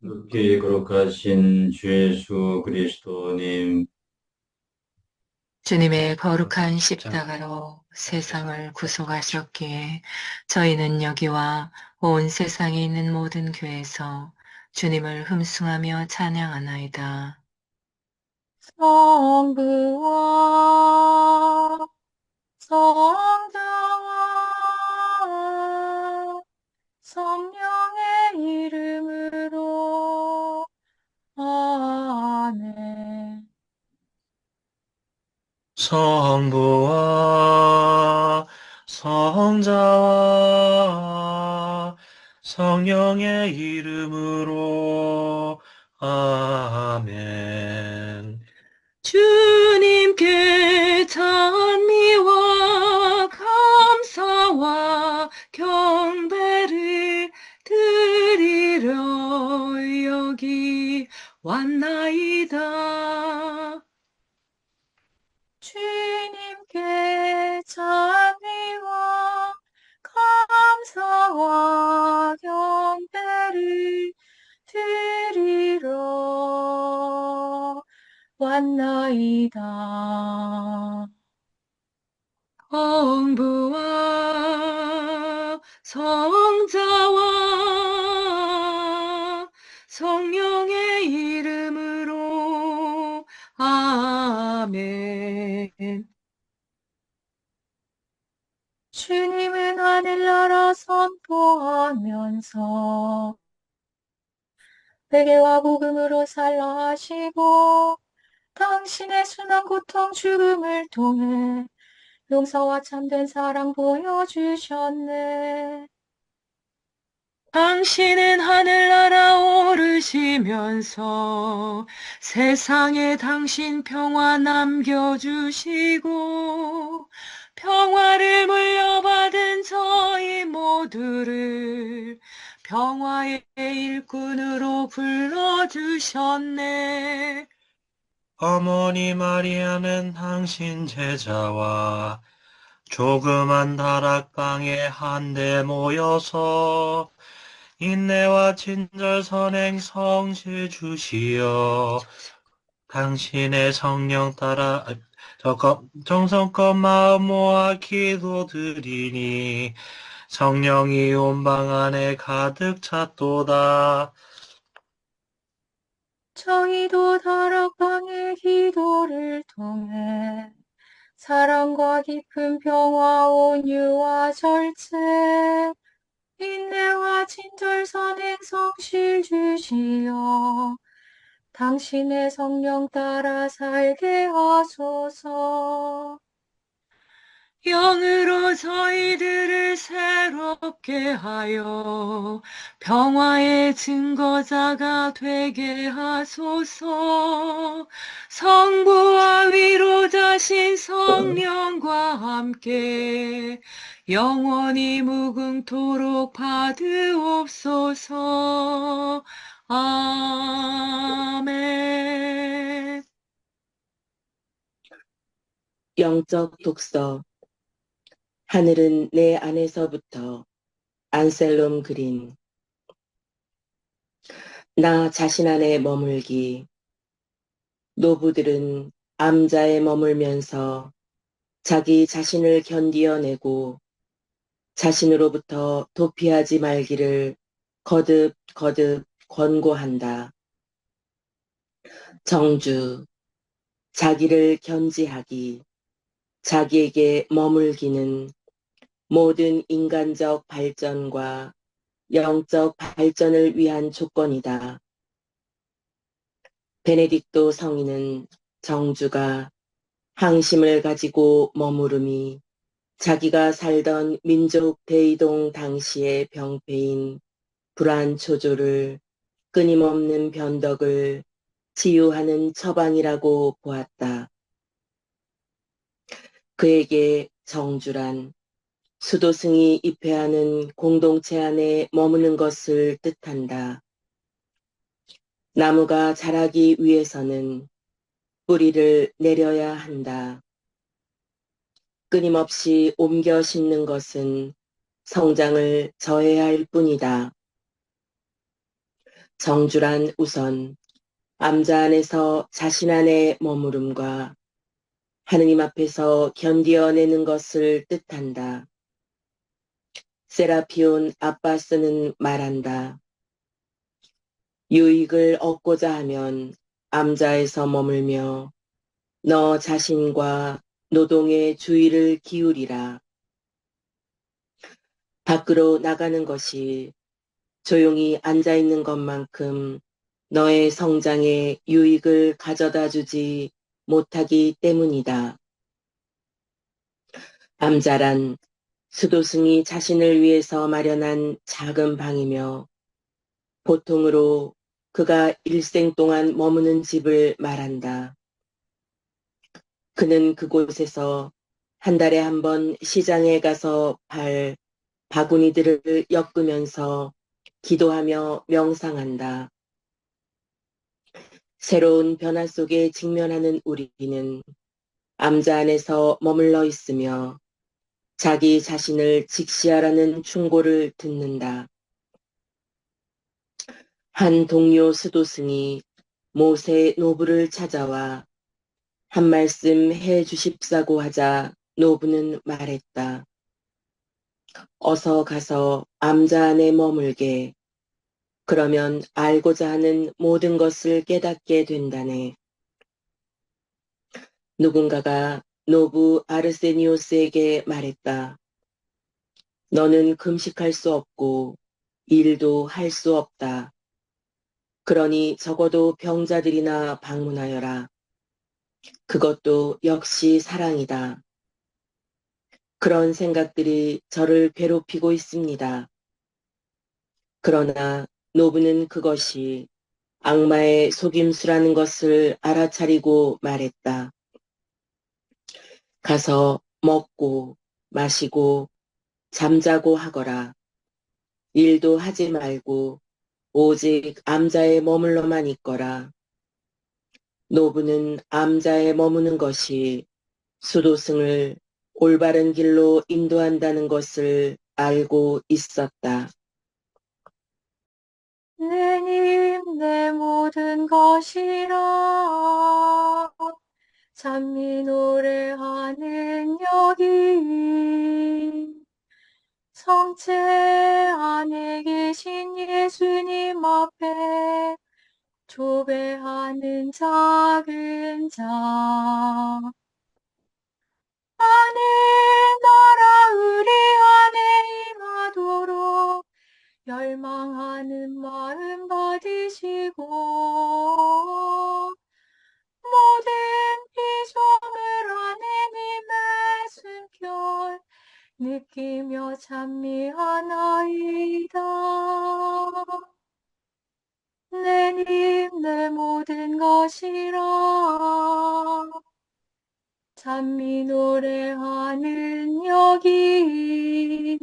높이 거룩하신 주 예수 그리스도님, 주님의 거룩한 십자가로 세상을 구속하셨기에 저희는 여기와 온 세상에 있는 모든 교회에서 주님을 흠숭하며 찬양하나이다. 성부와 성자와 성령의 이름으로 아멘. 성부와 성자와 성령의 이름으로 아멘. 주님께 찬미와 감사와 경배를 드리려 여기 왔나이다. 주님께 찬미와 감사와 경배를 드리러 왔나이다. 성부와 성자와 성령의 이름으로 아멘. 주님은 하늘나라 선포하면서 베개와 복음으로 살라 하시고 당신의 순한 고통 죽음을 통해 용서와 참된 사랑 보여주셨네. 당신은 하늘나라 오르시면서 세상에 당신 평화 남겨주시고 평화를 물려받은 저희 모두를 평화의 일꾼으로 불러주셨네. 어머니 마리아는 당신 제자와 조그만 다락방에 한데 모여서 인내와 친절 선행 성실 주시어 당신의 성령 따라 정성껏 마음 모아 기도드리니 성령이 온 방 안에 가득 찼도다. 저희도 다락방의 기도를 통해 사랑과 깊은 평화, 온유와 절제, 인내와 친절, 선행, 성실 주시어 당신의 성령 따라 살게 하소서. 영으로 저희들을 새롭게 하여 평화의 증거자가 되게 하소서. 성부와 위로자신 성령과 함께 영원히 무궁토록 받으옵소서. 아멘. 영적 독서. 하늘은 내 안에서부터. 안셀롬 그린. 나 자신 안에 머물기. 노부들은 암자에 머물면서 자기 자신을 견디어내고 자신으로부터 도피하지 말기를 거듭 권고한다. 정주. 자기를 견지하기. 자기에게 머물기는 모든 인간적 발전과 영적 발전을 위한 조건이다. 베네딕토 성인은 정주가 항심을 가지고 머무름이 자기가 살던 민족 대이동 당시의 병폐인 불안초조를 끊임없는 변덕을 치유하는 처방이라고 보았다. 그에게 정주란 수도승이 입회하는 공동체 안에 머무는 것을 뜻한다. 나무가 자라기 위해서는 뿌리를 내려야 한다. 끊임없이 옮겨 심는 것은 성장을 저해할 뿐이다. 정주란 우선 암자 안에서 자신 안에 머무름과 하느님 앞에서 견디어내는 것을 뜻한다. 세라피온 아빠스는 말한다. 유익을 얻고자 하면 암자에서 머물며 너 자신과 노동에 주의를 기울이라. 밖으로 나가는 것이 조용히 앉아있는 것만큼 너의 성장에 유익을 가져다 주지 못하기 때문이다. 암자란 수도승이 자신을 위해서 마련한 작은 방이며 보통으로 그가 일생 동안 머무는 집을 말한다. 그는 그곳에서 한 달에 한 번 시장에 가서 바구니들을 엮으면서 기도하며 명상한다. 새로운 변화 속에 직면하는 우리는 암자 안에서 머물러 있으며 자기 자신을 직시하라는 충고를 듣는다. 한 동료 수도승이 모세 노부를 찾아와 한 말씀 해 주십사고 하자 노부는 말했다. 어서 가서 암자 안에 머물게. 그러면 알고자 하는 모든 것을 깨닫게 된다네. 누군가가 노부 아르세니오스에게 말했다. 너는 금식할 수 없고 일도 할 수 없다. 그러니 적어도 병자들이나 방문하여라. 그것도 역시 사랑이다. 그런 생각들이 저를 괴롭히고 있습니다. 그러나 노부는 그것이 악마의 속임수라는 것을 알아차리고 말했다. 가서 먹고 마시고 잠자고 하거라. 일도 하지 말고 오직 암자에 머물러만 있거라. 노부는 암자에 머무는 것이 수도승을 올바른 길로 인도한다는 것을 알고 있었다. 내님 내 모든 것이라 찬미 노래하는 여기 성체 안에 계신 예수님 앞에 조배하는 작은 자 하늘 나라 우리 안에 임하도록 열망하는 마음 받으시고 모든 피조물 안에 님의 숨결 느끼며 찬미하나이다. 내님 내 모든 것이라 찬미 노래하는 여기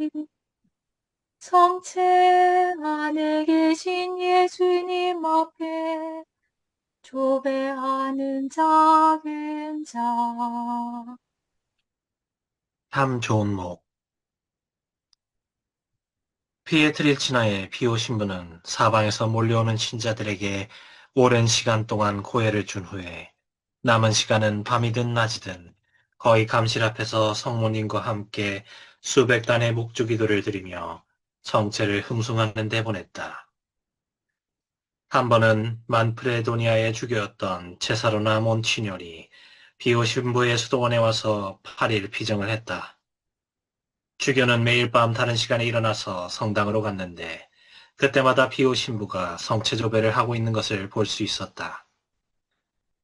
성체 안에 계신 예수님 앞에 조배하는 작은 자. 참 좋은 목. 피에트릴치나의 피오 신부는 사방에서 몰려오는 신자들에게 오랜 시간 동안 고해를 준 후에 남은 시간은 밤이든 낮이든 거의 감실 앞에서 성모님과 함께 수백 단의 묵주기도를 드리며 성체를 흠숭하는 데 보냈다. 한 번은 만프레도니아의 주교였던 체사로나 몬치뇰이 피오 신부의 수도원에 와서 8일 피정을 했다. 주교는 매일 밤 다른 시간에 일어나서 성당으로 갔는데 그때마다 피오 신부가 성체조배를 하고 있는 것을 볼 수 있었다.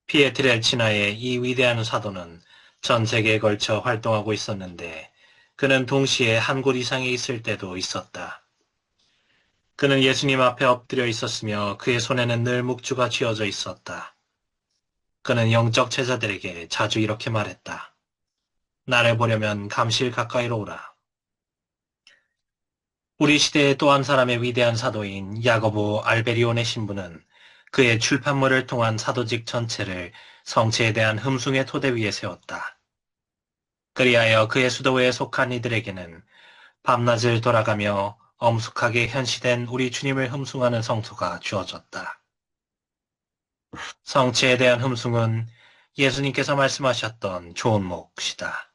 피에트렐치나의 이 위대한 사도는 전 세계에 걸쳐 활동하고 있었는데 그는 동시에 한 곳 이상에 있을 때도 있었다. 그는 예수님 앞에 엎드려 있었으며 그의 손에는 늘 묵주가 쥐어져 있었다. 그는 영적 제자들에게 자주 이렇게 말했다. 나를 보려면 감실 가까이로 오라. 우리 시대의 또 한 사람의 위대한 사도인 야고보 알베리온의 신부는 그의 출판물을 통한 사도직 전체를 성체에 대한 흠숭의 토대 위에 세웠다. 그리하여 그의 수도회에 속한 이들에게는 밤낮을 돌아가며 엄숙하게 현시된 우리 주님을 흠숭하는 성소가 주어졌다. 성체에 대한 흠숭은 예수님께서 말씀하셨던 좋은 몫이다.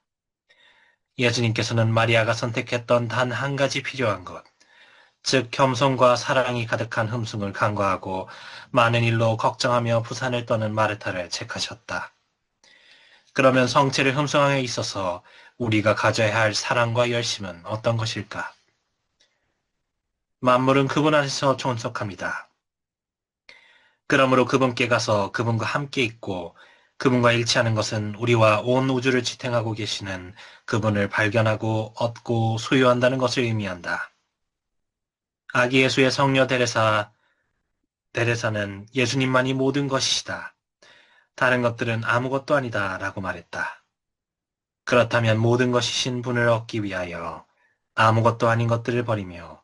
예수님께서는 마리아가 선택했던 단 한 가지 필요한 것, 즉 겸손과 사랑이 가득한 흠숭을 간과하고 많은 일로 걱정하며 부산을 떠는 마르타를 택하셨다. 그러면 성체를 흠숭함에 있어서 우리가 가져야 할 사랑과 열심은 어떤 것일까? 만물은 그분 안에서 존속합니다. 그러므로 그분께 가서 그분과 함께 있고 그분과 일치하는 것은 우리와 온 우주를 지탱하고 계시는 그분을 발견하고 얻고 소유한다는 것을 의미한다. 아기 예수의 성녀 데레사는 예수님만이 모든 것이시다. 다른 것들은 아무것도 아니다 라고 말했다. 그렇다면 모든 것이신 분을 얻기 위하여 아무것도 아닌 것들을 버리며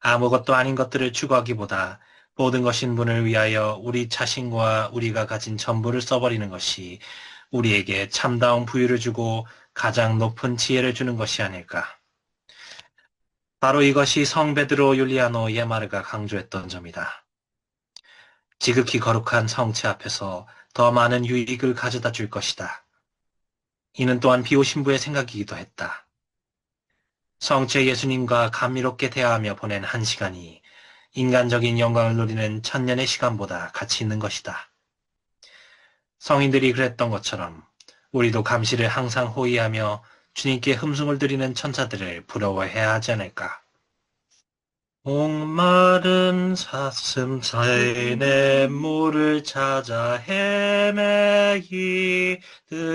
아무것도 아닌 것들을 추구하기보다 모든 것인 분을 위하여 우리 자신과 우리가 가진 전부를 써버리는 것이 우리에게 참다운 부유를 주고 가장 높은 지혜를 주는 것이 아닐까. 바로 이것이 성 베드로 율리아노 예마르가 강조했던 점이다. 지극히 거룩한 성체 앞에서 더 많은 유익을 가져다 줄 것이다. 이는 또한 비오신부의 생각이기도 했다. 성체 예수님과 감미롭게 대화하며 보낸 한 시간이 인간적인 영광을 누리는 천년의 시간보다 가치 있는 것이다. 성인들이 그랬던 것처럼 우리도 감시를 항상 호위하며 주님께 흠숭을 드리는 천사들을 부러워해야 하지 않을까. 목마른 사슴 사이에 물을 찾아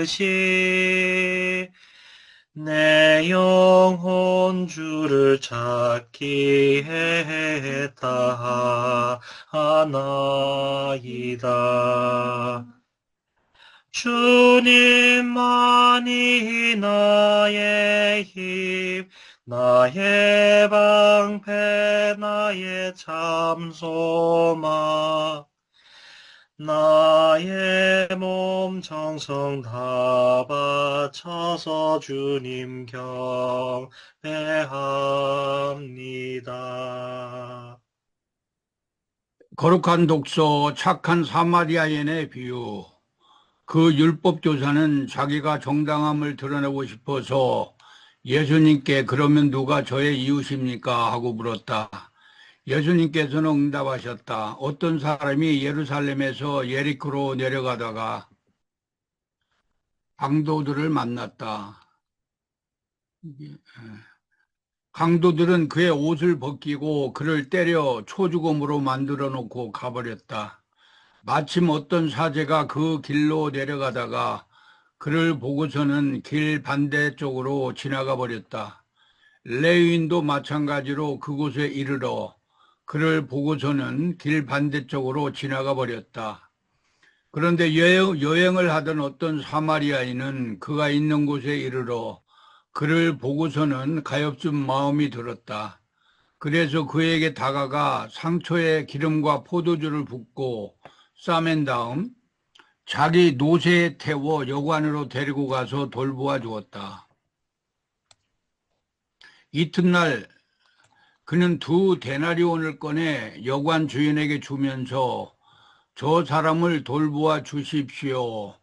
헤매이듯이 내 영혼 주를 찾기 애타하나이다. 주님만이 나의 힘, 나의 방패, 나의 참소망, 나의 몸 정성 다 바쳐서 주님 경배합니다. 거룩한 독서 착한 사마리아인의 비유. 그 율법교사는 자기가 정당함을 드러내고 싶어서 예수님께 그러면 누가 저의 이웃입니까? 하고 물었다. 예수님께서는 응답하셨다. 어떤 사람이 예루살렘에서 예리코로 내려가다가 강도들을 만났다. 강도들은 그의 옷을 벗기고 그를 때려 초죽음으로 만들어 놓고 가버렸다. 마침 어떤 사제가 그 길로 내려가다가 그를 보고서는 길 반대쪽으로 지나가 버렸다. 레위인도 마찬가지로 그곳에 이르러 그를 보고서는 길 반대쪽으로 지나가 버렸다. 그런데 여행을 하던 어떤 사마리아인은 그가 있는 곳에 이르러 그를 보고서는 가엾은 마음이 들었다. 그래서 그에게 다가가 상처에 기름과 포도주를 붓고 싸맨 다음 자기 노새에 태워 여관으로 데리고 가서 돌보아 주었다. 이튿날 그는 2데나리온을 꺼내 여관 주인에게 주면서 저 사람을 돌보아 주십시오.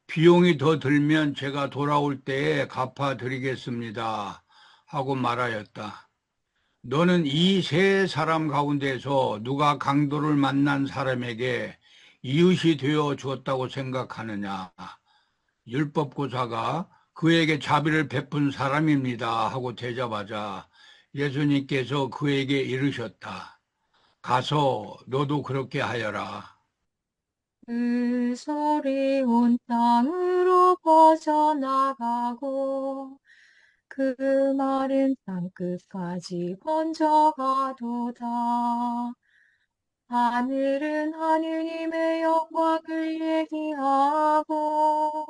비용이 더 들면 제가 돌아올 때에 갚아드리겠습니다. 하고 말하였다. 너는 이 세 사람 가운데서 누가 강도를 만난 사람에게 이웃이 되어 주었다고 생각하느냐? 율법고사가 그에게 자비를 베푼 사람입니다. 하고 대답하자 예수님께서 그에게 이르셨다. 가서 너도 그렇게 하여라. 그 소리 온 땅으로 퍼져나가고 그 말은 땅끝까지 번져가도다. 하늘은 하느님의 영광을 얘기하고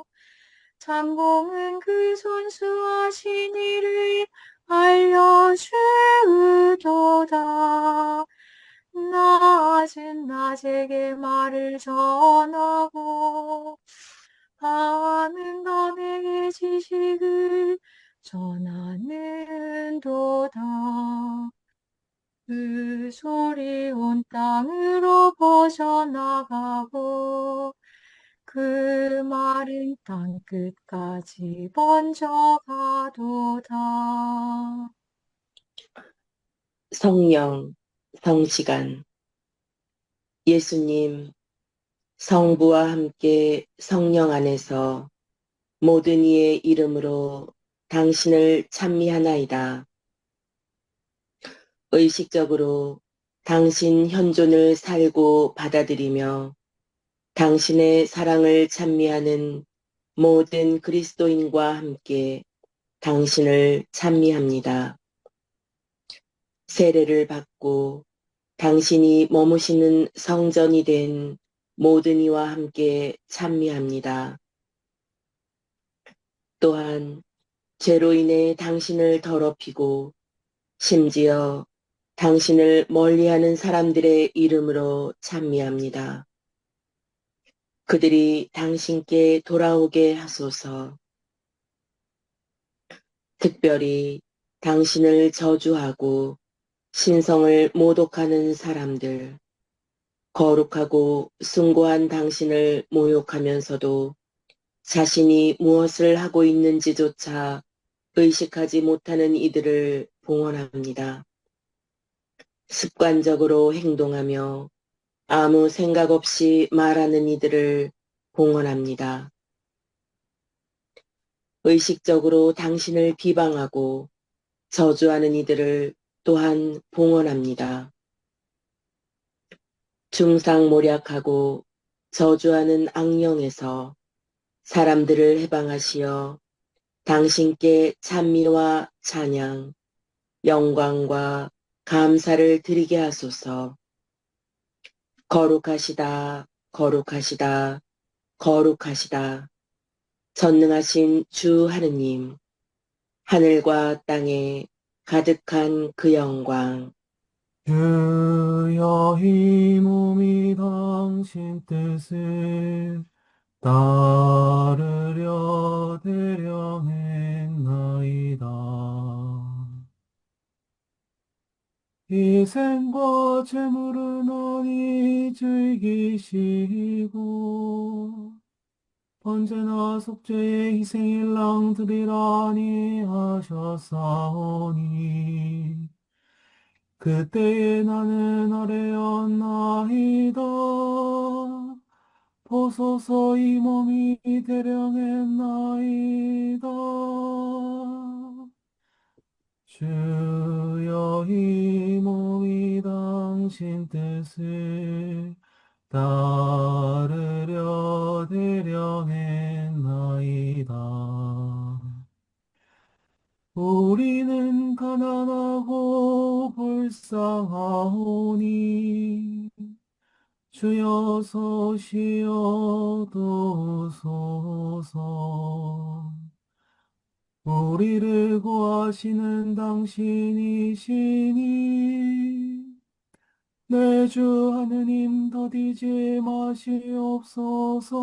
장공은 그 손수하신 일을 알려주도다. 낮은 낮에게 말을 전하고 밤은 밤에게 지식을 전하는도다. 그 소리 온 땅으로 퍼져나가고 그 말은 땅 끝까지 번져가도다. 성령, 성시간. 예수님, 성부와 함께 성령 안에서 모든 이의 이름으로 당신을 찬미하나이다. 의식적으로 당신 현존을 살고 받아들이며 당신의 사랑을 찬미하는 모든 그리스도인과 함께 당신을 찬미합니다. 세례를 받고 당신이 머무시는 성전이 된 모든 이와 함께 찬미합니다. 또한 죄로 인해 당신을 더럽히고 심지어 당신을 멀리하는 사람들의 이름으로 찬미합니다. 그들이 당신께 돌아오게 하소서. 특별히 당신을 저주하고 신성을 모독하는 사람들, 거룩하고 숭고한 당신을 모욕하면서도 자신이 무엇을 하고 있는지조차 의식하지 못하는 이들을 봉헌합니다. 습관적으로 행동하며 아무 생각 없이 말하는 이들을 봉헌합니다. 의식적으로 당신을 비방하고 저주하는 이들을 또한 봉헌합니다. 중상모략하고 저주하는 악령에서 사람들을 해방하시어 당신께 찬미와 찬양, 영광과 감사를 드리게 하소서. 거룩하시다, 거룩하시다, 거룩하시다. 전능하신 주 하느님, 하늘과 땅에 가득한 그 영광. 주여 이 몸이 당신 뜻을 따르려 대령했나이다. 희생과 제물은 아니 즐기시고 언제나 속죄의 희생일랑 드리라니 하셨사오니 그때에 나는 아뢰었나이다. 보소서 이 몸이 대령했나이다. 주여 이 몸이 당신 뜻을 따르려 대령했나이다. 우리는 가난하고 불쌍하오니 주여 서시어 도소서. 우리를 구하시는 당신이시니 내 주 하느님 더디지 마시옵소서.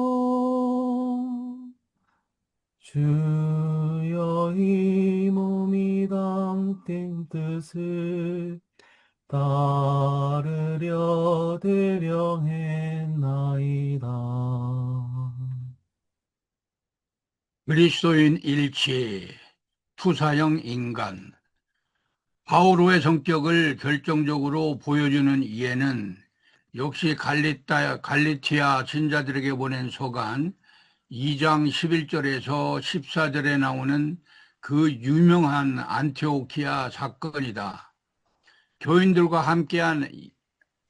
주여 이 몸이 당신 뜻을 따르려 대령했나이다. 그리스도인 일치, 투사형 인간. 바오로의 성격을 결정적으로 보여주는 이해는 역시 갈리티아 신자들에게 보낸 서간 2장 11절에서 14절에 나오는 그 유명한 안티오키아 사건이다. 교인들과 함께한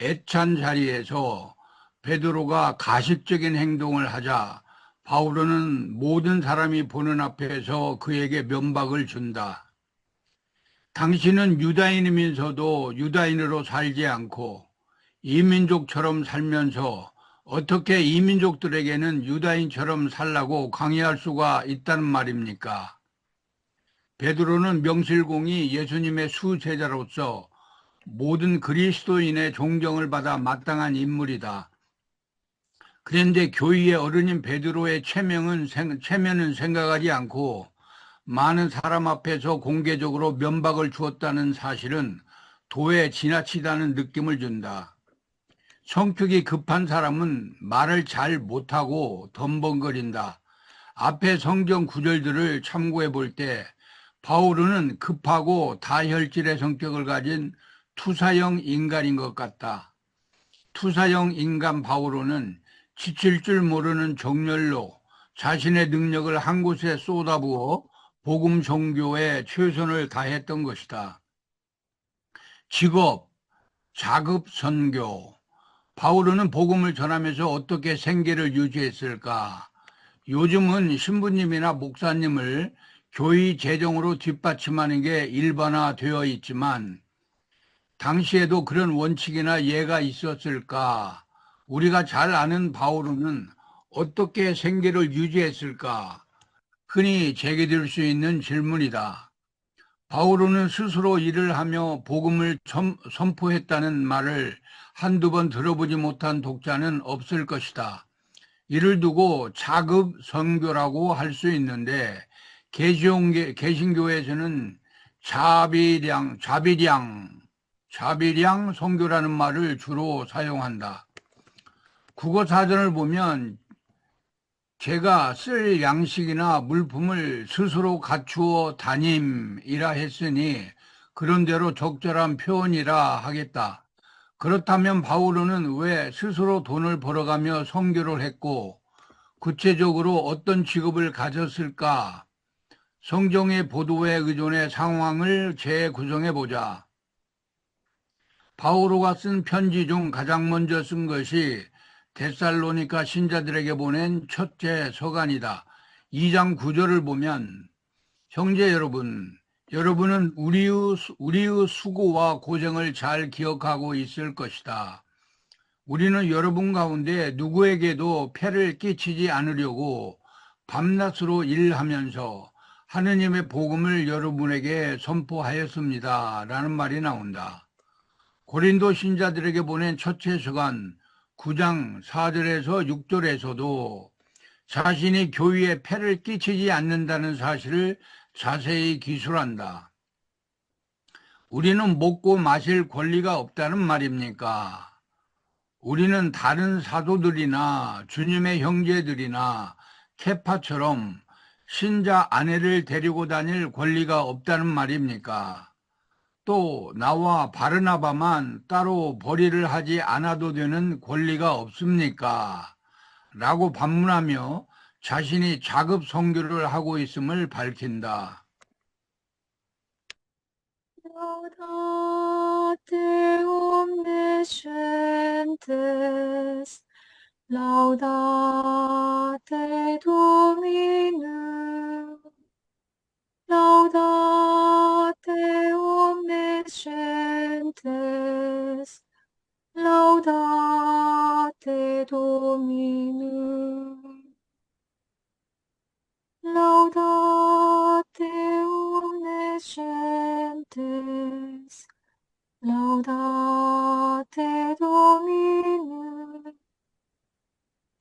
애찬 자리에서 베드로가 가식적인 행동을 하자 바오로는 모든 사람이 보는 앞에서 그에게 면박을 준다. 당신은 유다인이면서도 유다인으로 살지 않고 이민족처럼 살면서 어떻게 이민족들에게는 유다인처럼 살라고 강요할 수가 있다는 말입니까? 베드로는 명실공히 예수님의 수제자로서 모든 그리스도인의 존경을 받아 마땅한 인물이다. 그런데 교회의 어른인 베드로의 체면은 생각하지 않고 많은 사람 앞에서 공개적으로 면박을 주었다는 사실은 도에 지나치다는 느낌을 준다. 성격이 급한 사람은 말을 잘 못하고 덤벙거린다. 앞에 성경 구절들을 참고해 볼 때 바울은 급하고 다혈질의 성격을 가진 투사형 인간인 것 같다. 투사형 인간 바울은 지칠 줄 모르는 정열로 자신의 능력을 한 곳에 쏟아부어 복음 전교에 최선을 다했던 것이다. 직업, 자급 선교. 바울은 복음을 전하면서 어떻게 생계를 유지했을까? 요즘은 신부님이나 목사님을 교회 재정으로 뒷받침하는 게 일반화되어 있지만 당시에도 그런 원칙이나 예가 있었을까? 우리가 잘 아는 바울은 어떻게 생계를 유지했을까? 흔히 제기될 수 있는 질문이다. 바울은 스스로 일을 하며 복음을 선포했다는 말을 한두 번 들어보지 못한 독자는 없을 것이다. 이를 두고 자급 선교라고 할 수 있는데 개신교에서는 자비량 선교라는 말을 주로 사용한다. 국어사전을 보면 제가 쓸 양식이나 물품을 스스로 갖추어 다님이라 했으니 그런대로 적절한 표현이라 하겠다. 그렇다면 바울은 왜 스스로 돈을 벌어가며 선교를 했고 구체적으로 어떤 직업을 가졌을까? 성경의 보도에 의존해 상황을 재구성해 보자. 바오로가 쓴 편지 중 가장 먼저 쓴 것이 데살로니가 신자들에게 보낸 첫째 서간이다. 2장 9절을 보면 형제 여러분, 여러분은 우리의 수고와 고생을 잘 기억하고 있을 것이다. 우리는 여러분 가운데 누구에게도 폐를 끼치지 않으려고 밤낮으로 일하면서 하느님의 복음을 여러분에게 선포하였습니다. 라는 말이 나온다. 고린도 신자들에게 보낸 첫째 서간 9장 4절에서 6절에서도 자신이 교회에 폐를 끼치지 않는다는 사실을 자세히 기술한다. 우리는 먹고 마실 권리가 없다는 말입니까? 우리는 다른 사도들이나 주님의 형제들이나 케파처럼 신자 아내를 데리고 다닐 권리가 없다는 말입니까? 또 나와 바르나바만 따로 벌이를 하지 않아도 되는 권리가 없습니까? 라고 반문하며 자신이 자급 선교를 하고 있음을 밝힌다. Laudate omniscientes, laudate Dominum, laudate omniscientes, laudate Dominum, laudate omniscientes, laudate Dominum,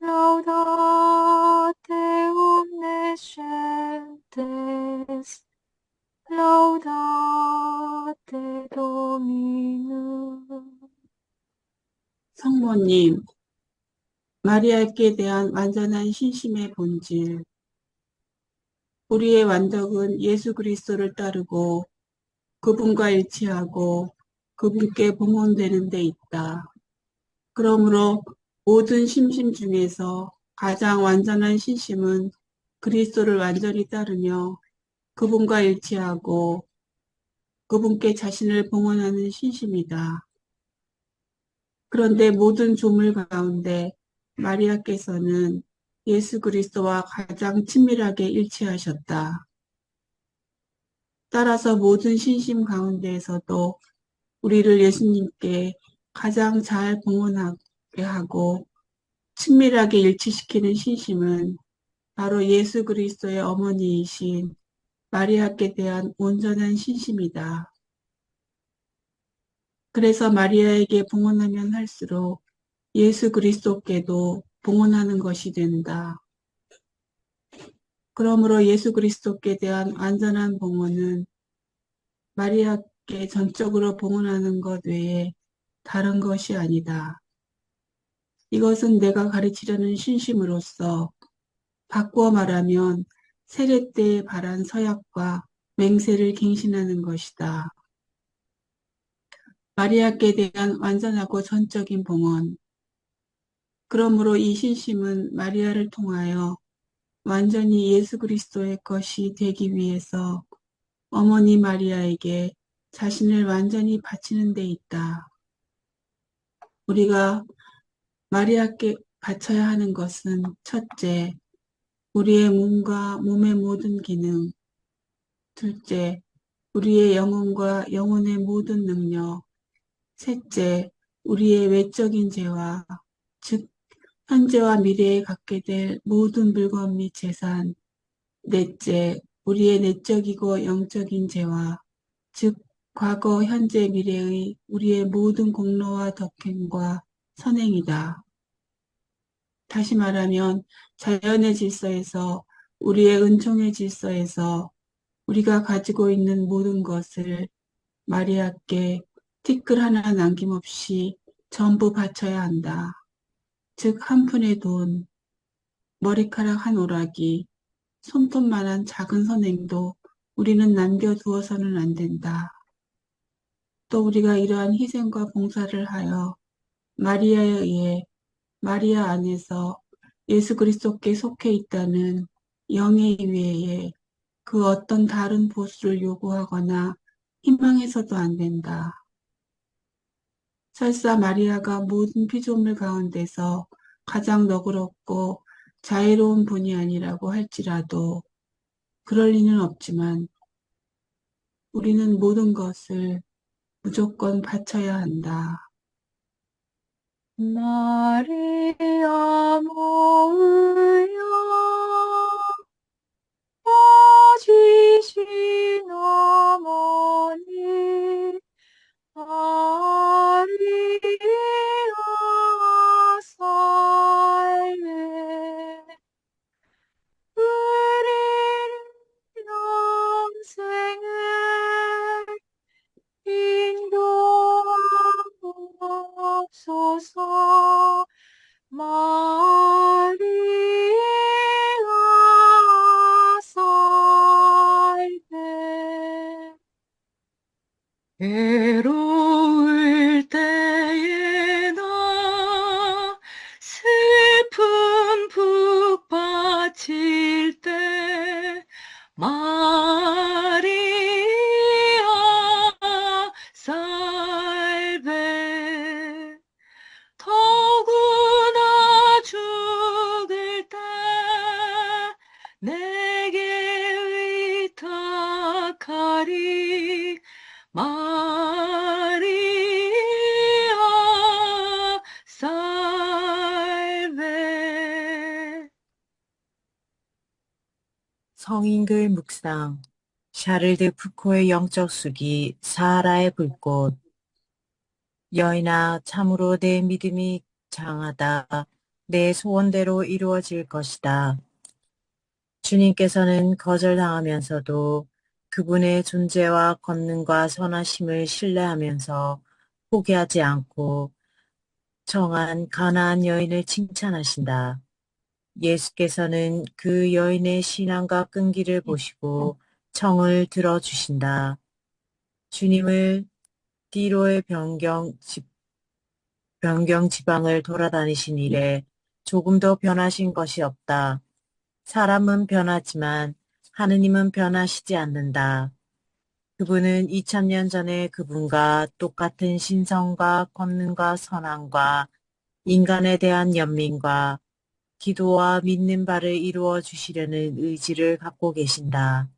laudate omniscientes, laudate Dominum. 성모님, 마리아께 대한 완전한 신심의 본질. 우리의 완덕은 예수 그리스도를 따르고 그분과 일치하고 그분께 봉헌되는 데 있다. 그러므로 모든 신심 중에서 가장 완전한 신심은 그리스도를 완전히 따르며 그분과 일치하고 그분께 자신을 봉헌하는 신심이다. 그런데 모든 조물 가운데 마리아께서는 예수 그리스도와 가장 친밀하게 일치하셨다. 따라서 모든 신심 가운데에서도 우리를 예수님께 가장 잘 봉헌하게 하고 친밀하게 일치시키는 신심은 바로 예수 그리스도의 어머니이신 마리아께 대한 온전한 신심이다. 그래서 마리아에게 봉헌하면 할수록 예수 그리스도께도 봉헌하는 것이 된다. 그러므로 예수 그리스도께 대한 완전한 봉헌은 예수님께 전적으로 봉헌하는 것 외에 다른 것이 아니다. 이것은 내가 가르치려는 신심으로서 바꾸어 말하면 세례 때에 바란 서약과 맹세를 갱신하는 것이다. 마리아께 대한 완전하고 전적인 봉헌. 그러므로 이 신심은 마리아를 통하여 완전히 예수 그리스도의 것이 되기 위해서 어머니 마리아에게 자신을 완전히 바치는 데 있다. 우리가 마리아께 바쳐야 하는 것은 첫째, 우리의 몸과 몸의 모든 기능, 둘째, 우리의 영혼과 영혼의 모든 능력, 셋째, 우리의 외적인 재화, 즉 현재와 미래에 갖게 될 모든 물건 및 재산, 넷째, 우리의 내적이고 영적인 재화, 즉 과거, 현재, 미래의 우리의 모든 공로와 덕행과 선행이다. 다시 말하면 자연의 질서에서 우리의 은총의 질서에서 우리가 가지고 있는 모든 것을 마리아께 티끌 하나 남김없이 전부 바쳐야 한다. 즉 한 푼의 돈, 머리카락 한 오락이, 손톱만한 작은 선행도 우리는 남겨두어서는 안 된다. 또 우리가 이러한 희생과 봉사를 하여 마리아에 의해 마리아 안에서 예수 그리스도께 속해 있다는 영의 위에 그 어떤 다른 보수를 요구하거나 희망해서도 안 된다. 설사 마리아가 모든 피조물 가운데서 가장 너그럽고 자애로운 분이 아니라고 할지라도 그럴 리는 없지만 우리는 모든 것을 무조건 바쳐야 한다. 마리아 모으여 빠지신 어머니 마리아 살메 우리 영생을 인도하옵소서. 마리아 살메 괴로울 때에 나 슬픈 북 받칠 때 마리아 살베 더구나 죽을 때 내게 위탁하리 마리아 살베 성인글 묵상 샤를드 푸코의 영적 수기 사하라의 불꽃 여인아 참으로 내 믿음이 장하다. 내 소원대로 이루어질 것이다. 주님께서는 거절당하면서도 그분의 존재와 권능과 선하심을 신뢰하면서 포기하지 않고 청한 가나안 여인을 칭찬하신다. 예수께서는 그 여인의 신앙과 끈기를 보시고 청을 들어주신다. 주님을 디로의 변경 지방을 돌아다니신 이래 조금도 변하신 것이 없다. 사람은 변하지만 하느님은 변하시지 않는다. 그분은 2000년 전에 그분과 똑같은 신성과 권능과 선함과 인간에 대한 연민과 기도와 믿는 바를 이루어 주시려는 의지를 갖고 계신다.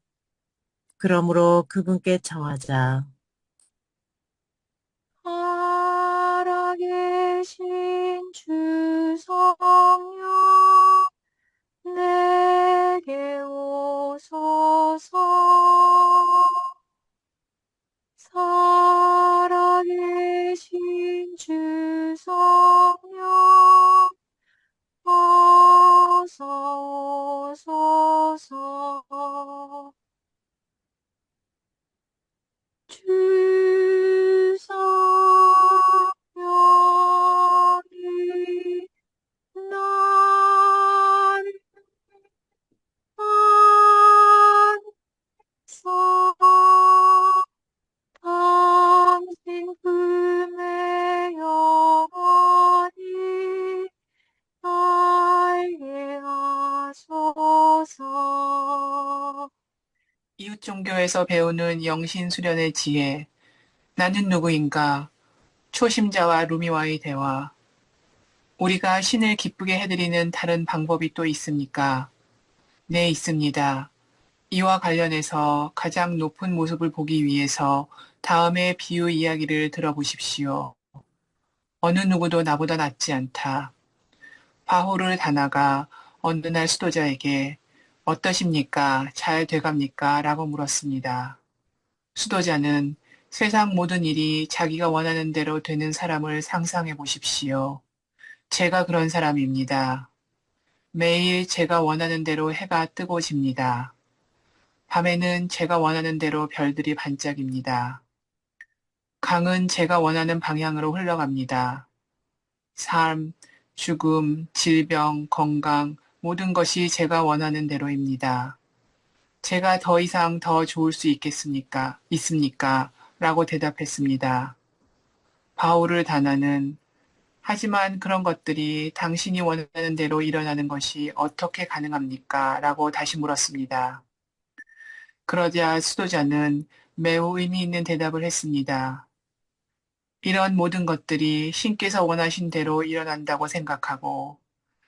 그러므로 그분께 청하자. 살아계신 주 성령 내게 오소서. 살아계신 주 성령 어서 오소서. 주 이웃 종교에서 배우는 영신 수련의 지혜, 나는 누구인가, 초심자와 루미와의 대화, 우리가 신을 기쁘게 해드리는 다른 방법이 또 있습니까? 네, 있습니다. 이와 관련해서 가장 높은 모습을 보기 위해서 다음의 비유 이야기를 들어보십시오. 어느 누구도 나보다 낫지 않다. 바호르 다나가 어느 날 수도자에게 어떠십니까? 잘 돼갑니까? 라고 물었습니다. 수도자는 세상 모든 일이 자기가 원하는 대로 되는 사람을 상상해 보십시오. 제가 그런 사람입니다. 매일 제가 원하는 대로 해가 뜨고 집니다. 밤에는 제가 원하는 대로 별들이 반짝입니다. 강은 제가 원하는 방향으로 흘러갑니다. 삶, 죽음, 질병, 건강, 모든 것이 제가 원하는 대로입니다. 제가 더 이상 더 좋을 수 있습니까? 라고 대답했습니다. 바울을 다나는 하지만 그런 것들이 당신이 원하는 대로 일어나는 것이 어떻게 가능합니까? 라고 다시 물었습니다. 그러자 수도자는 매우 의미 있는 대답을 했습니다. 이런 모든 것들이 신께서 원하신 대로 일어난다고 생각하고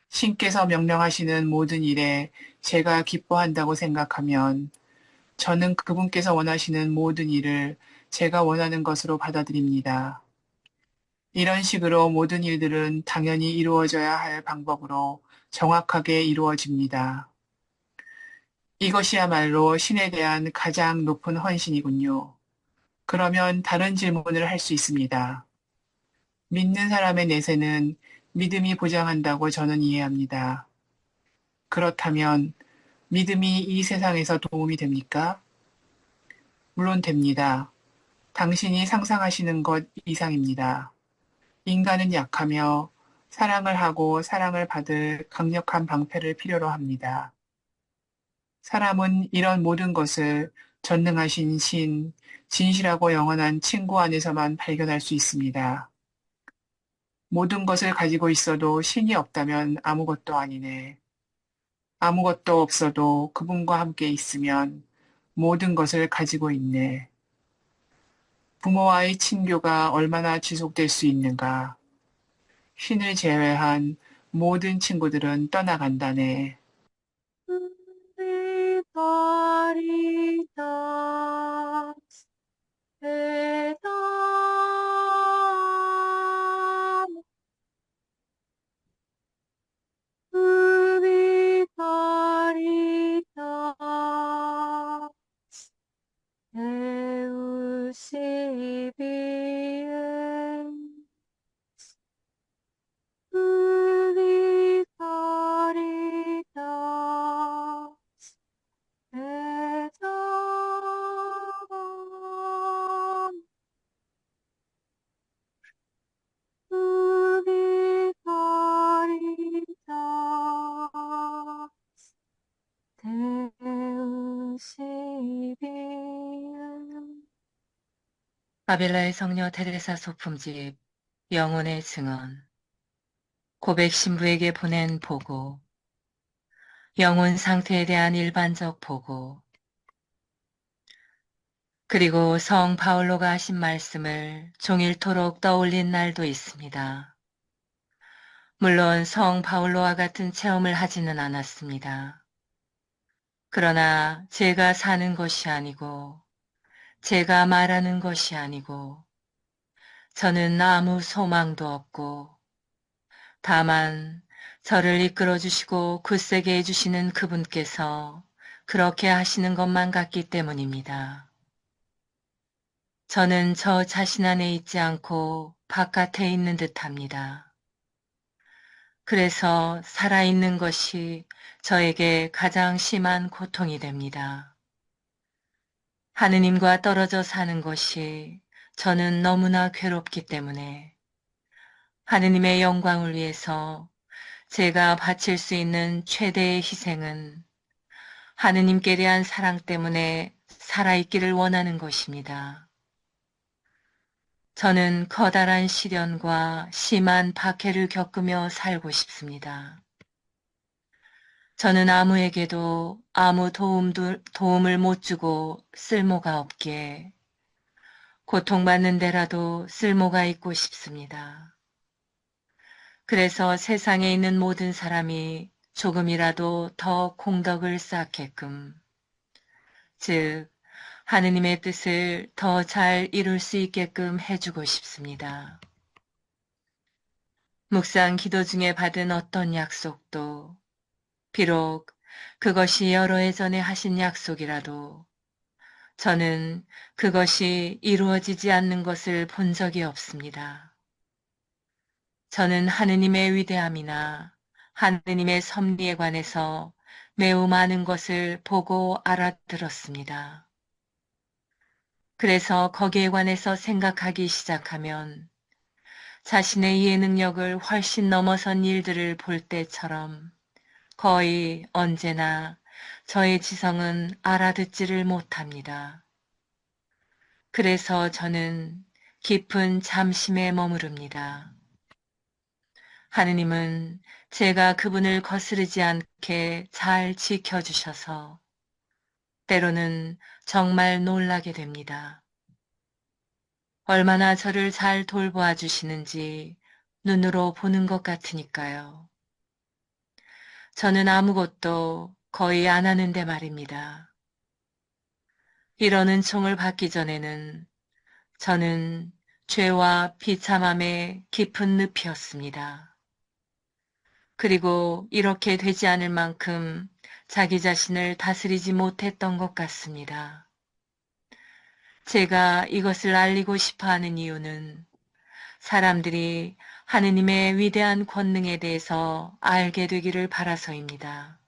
신께서 명령하시는 모든 일에 제가 기뻐한다고 생각하면 저는 그분께서 원하시는 모든 일을 제가 원하는 것으로 받아들입니다. 이런 식으로 모든 일들은 당연히 이루어져야 할 방법으로 정확하게 이루어집니다. 이것이야말로 신에 대한 가장 높은 헌신이군요. 그러면 다른 질문을 할 수 있습니다. 믿는 사람의 내세는 믿음이 보장한다고 저는 이해합니다. 그렇다면 믿음이 이 세상에서 도움이 됩니까? 물론 됩니다. 당신이 상상하시는 것 이상입니다. 인간은 약하며 사랑을 하고 사랑을 받을 강력한 방패를 필요로 합니다. 사람은 이런 모든 것을 전능하신 신, 진실하고 영원한 친구 안에서만 발견할 수 있습니다. 모든 것을 가지고 있어도 신이 없다면 아무것도 아니네. 아무것도 없어도 그분과 함께 있으면 모든 것을 가지고 있네. 부모와의 친교가 얼마나 지속될 수 있는가. 신을 제외한 모든 친구들은 떠나간다네. Caritas et ubi caritas Deus ibiens ubi caritas et ubi caritas Deus ibiens 바빌라의 성녀 테레사 소품집 영혼의 증언 고백 신부에게 보낸 보고 영혼 상태에 대한 일반적 보고 그리고 성 바울로가 하신 말씀을 종일토록 떠올린 날도 있습니다. 물론 성 바울로와 같은 체험을 하지는 않았습니다. 그러나 제가 사는 것이 아니고 제가 말하는 것이 아니고 저는 아무 소망도 없고 다만 저를 이끌어주시고 굳세게 해주시는 그분께서 그렇게 하시는 것만 같기 때문입니다. 저는 저 자신 안에 있지 않고 바깥에 있는 듯합니다. 그래서 살아있는 것이 저에게 가장 심한 고통이 됩니다. 하느님과 떨어져 사는 것이 저는 너무나 괴롭기 때문에 하느님의 영광을 위해서 제가 바칠 수 있는 최대의 희생은 하느님께 대한 사랑 때문에 살아있기를 원하는 것입니다. 저는 커다란 시련과 심한 박해를 겪으며 살고 싶습니다. 저는 아무에게도 아무 도움을 못 주고 쓸모가 없기에 고통받는 데라도 쓸모가 있고 싶습니다. 그래서 세상에 있는 모든 사람이 조금이라도 더 공덕을 쌓게끔, 즉, 하느님의 뜻을 더 잘 이룰 수 있게끔 해주고 싶습니다. 묵상 기도 중에 받은 어떤 약속도, 비록 그것이 여러 해 전에 하신 약속이라도 저는 그것이 이루어지지 않는 것을 본 적이 없습니다. 저는 하느님의 위대함이나 하느님의 섭리에 관해서 매우 많은 것을 보고 알아들었습니다. 그래서 거기에 관해서 생각하기 시작하면 자신의 이해 능력을 훨씬 넘어선 일들을 볼 때처럼 거의 언제나 저의 지성은 알아듣지를 못합니다. 그래서 저는 깊은 잠심에 머무릅니다. 하느님은 제가 그분을 거스르지 않게 잘 지켜주셔서 때로는 정말 놀라게 됩니다. 얼마나 저를 잘 돌보아 주시는지 눈으로 보는 것 같으니까요. 저는 아무것도 거의 안 하는데 말입니다. 이런 은총을 받기 전에는 저는 죄와 비참함의 깊은 늪이었습니다. 그리고 이렇게 되지 않을 만큼 자기 자신을 다스리지 못했던 것 같습니다. 제가 이것을 알리고 싶어 하는 이유는 사람들이 하느님의 위대한 권능에 대해서 알게 되기를 바라서입니다.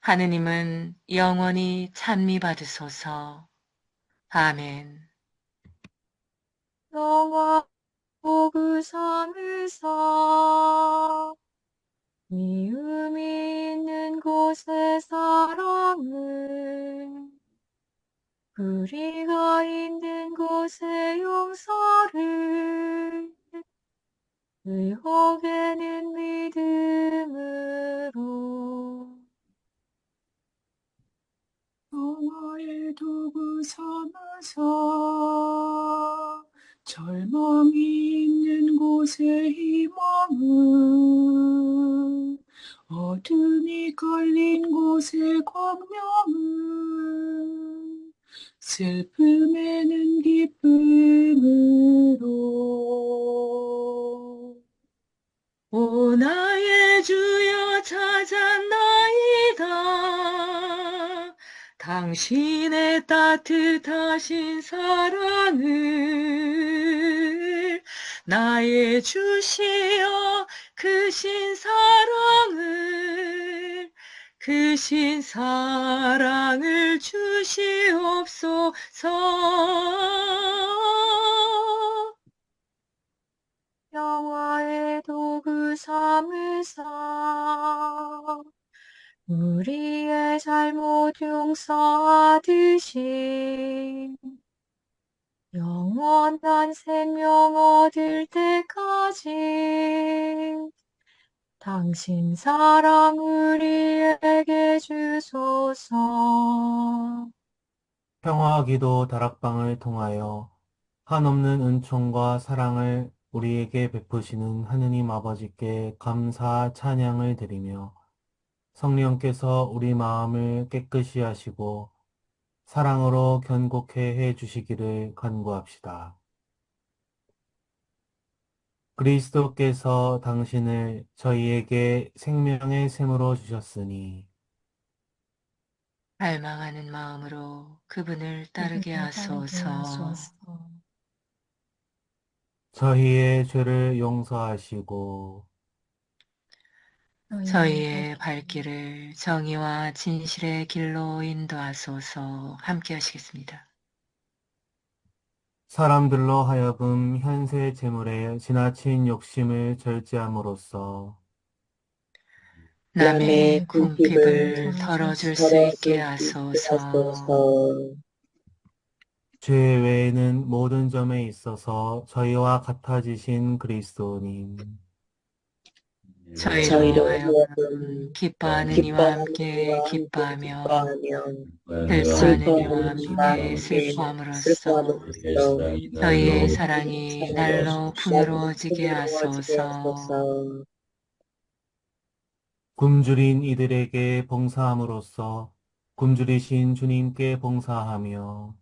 하느님은 영원히 찬미받으소서. 아멘. 영화 그 산에서 미움이 있는 곳에 사랑을, 불의가 있는 곳에 용서를, 의혹에는 믿음으로, 영화의 도구 삼아서 절망이 있는 곳에 희망을, 어둠이 걸린 곳에 광명을, 슬픔에는 기쁨으로. 오 나의 주여 찾았나이다. 당신의 따뜻하신 사랑을, 나의 주시여 크신 사랑을 주시옵소서. 영화의 도구 삼으사 우리의 잘못 용서하듯이 영원한 생명 얻을 때까지 당신 사랑 우리에게 주소서. 평화 기도 다락방을 통하여 한없는 은총과 사랑을 우리에게 베푸시는 하느님 아버지께 감사 찬양을 드리며 성령께서 우리 마음을 깨끗이 하시고 사랑으로 견고케 해 주시기를 간구합시다. 그리스도께서 당신을 저희에게 생명의 샘으로 주셨으니 갈망하는 마음으로 그분을 따르게 하소서. 저희의 죄를 용서하시고 저희의 발길을 정의와 진실의 길로 인도하소서. 함께 하시겠습니다. 사람들로 하여금 현세 재물에 지나친 욕심을 절제함으로써 남의 남의 궁핍을 궁핍을 덜어줄 수 있게 덜어줄 수 있게 하소서. 하소서. 죄 외에는 모든 점에 있어서 저희와 같아지신 그리스도님, 저희로 저희로 하여금 하여금 기뻐하는 이와 기뻐하는 함께 이와 함께 기뻐하며 기뻐하며 슬퍼하는 이와 슬퍼하는 이와 함께 함께 슬퍼함으로써 슬퍼함으로써 저희의 저희의 사랑이 사랑이 날로 날로 풍요로워지게 풍요로워지게 하소서. 하소서. 굶주린 이들에게 봉사함으로써 굶주리신 주님께 봉사하며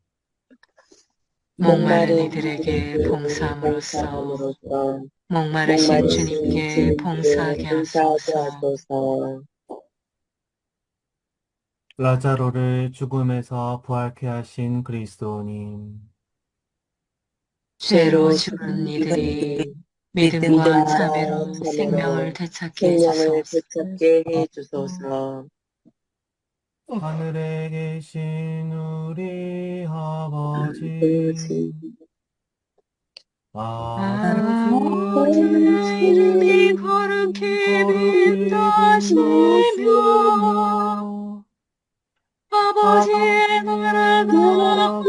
목마른 목마른 이들에게 이들에게 봉사함으로써 봉사함으로써 목마르신 목마르신 주님께 주님께 봉사하게 봉사하게 하소서. 하소서. 라자로를 죽음에서 부활케 하신 그리스도님, 죄로 죄로 죽은 죽은 이들이 이들이 믿음과 믿음과 참회로 생명을 참으로 되찾게 생명을 해주소서. 되찾게 해 주소서. 하늘에 계신 우리 아버지, 아버지, 아버지의 아버지의 이름이 이름 거룩히 거룩히 빈다시며 빈다시며 아버지의 나라가 나라가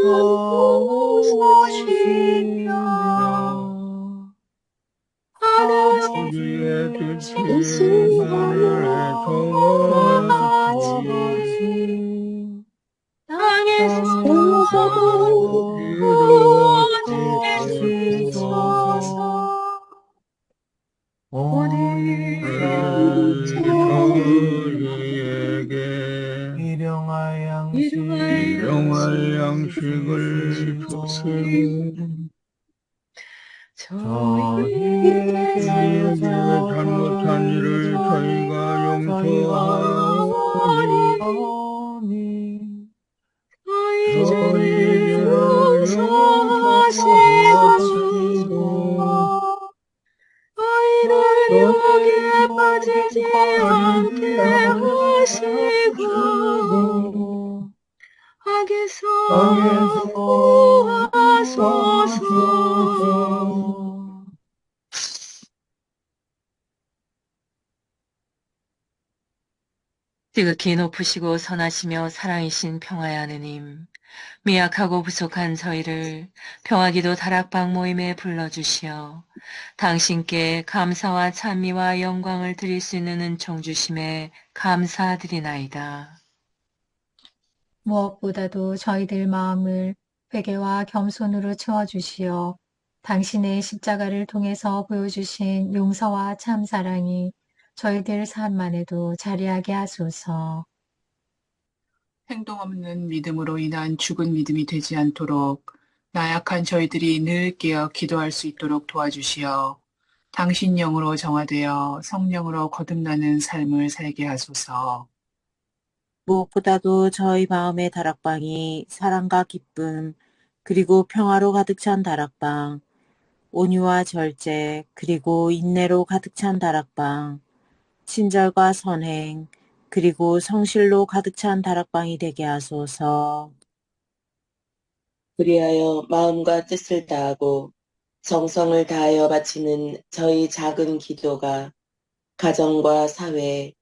오소시며 오시며 우리의 아버지의 뜻이 뜻이 하늘에서 하늘에서 같이 같이 땅에서도 땅에서도 이루어지소서. 이루어지소서. 오늘 우리 저희에게 저희에게 일용할 일용할 양식을 양식을 주시고 저희에게 저희에게 잘못한 일을 저희가 저희가 용서하오니 용서하오니 저희 죄를 저희를 용서하시고 용서하시고 저희를 유혹에 빠지지 않게 하시고 하시고 악에서 땅에서 구하소서. 구하소서. 지극히 높으시고 선하시며 사랑이신 평화의 하느님, 미약하고 부족한 저희를 평화기도 다락방 모임에 불러주시어 당신께 감사와 찬미와 영광을 드릴 수 있는 은총 주심에 감사드리나이다. 무엇보다도 저희들 마음을 회개와 겸손으로 채워주시어 당신의 십자가를 통해서 보여주신 용서와 참 사랑이 저희들 삶 안에도 자리하게 하소서. 행동 없는 믿음으로 인한 죽은 믿음이 되지 않도록 나약한 저희들이 늘 깨어 기도할 수 있도록 도와주시어 당신 영으로 정화되어 성령으로 거듭나는 삶을 살게 하소서. 무엇보다도 저희 마음의 다락방이 사랑과 기쁨, 그리고 평화로 가득 찬 다락방, 온유와 절제, 그리고 인내로 가득 찬 다락방, 친절과 선행, 그리고 성실로 가득 찬 다락방이 되게 하소서. 그리하여 마음과 뜻을 다하고 정성을 다하여 바치는 저희 작은 기도가 가정과 사회,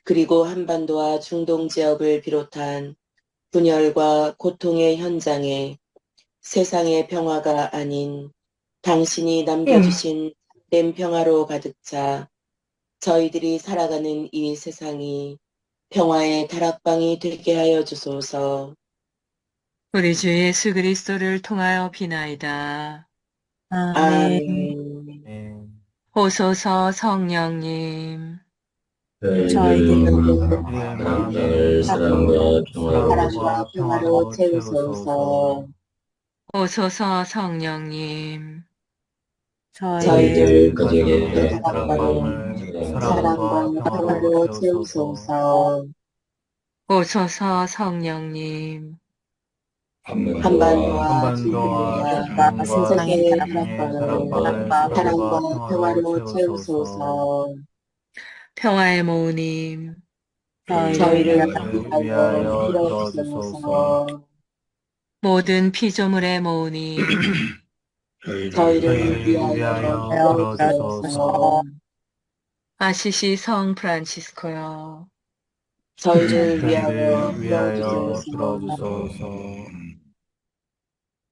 그리고 한반도와 중동 지역을 비롯한 분열과 고통의 현장에 세상의 평화가 아닌 당신이 남겨주신 참된 평화로 가득 차 저희들이 살아가는 이 세상이 평화의 다락방이 되게 하여 주소서. 우리 주 예수 그리스도를 통하여 비나이다. 아멘. 아멘. 네. 오소서 성령님. 저희들 저희들의 마음을 사랑과 평화로 사랑과 평화로 채우소서. 오소서 성령님. 저희들 가족의 다락방을 사랑과 사랑과 평화로 채우소서. 오소서 성령님. 한반도와 한반도와 중동과 세상의 세계의 다락방을 다락방을 사랑과 평화로 채우소서. 평화의 모우님. 저희를 위하여 빌어주소서. 모든 피조물의 모우님. 저희를 위하여 위하여 빌어주소서. 아시시 성 프란치스코요. 저희를 위하여 위하여 빌어주소서. 들어주소서.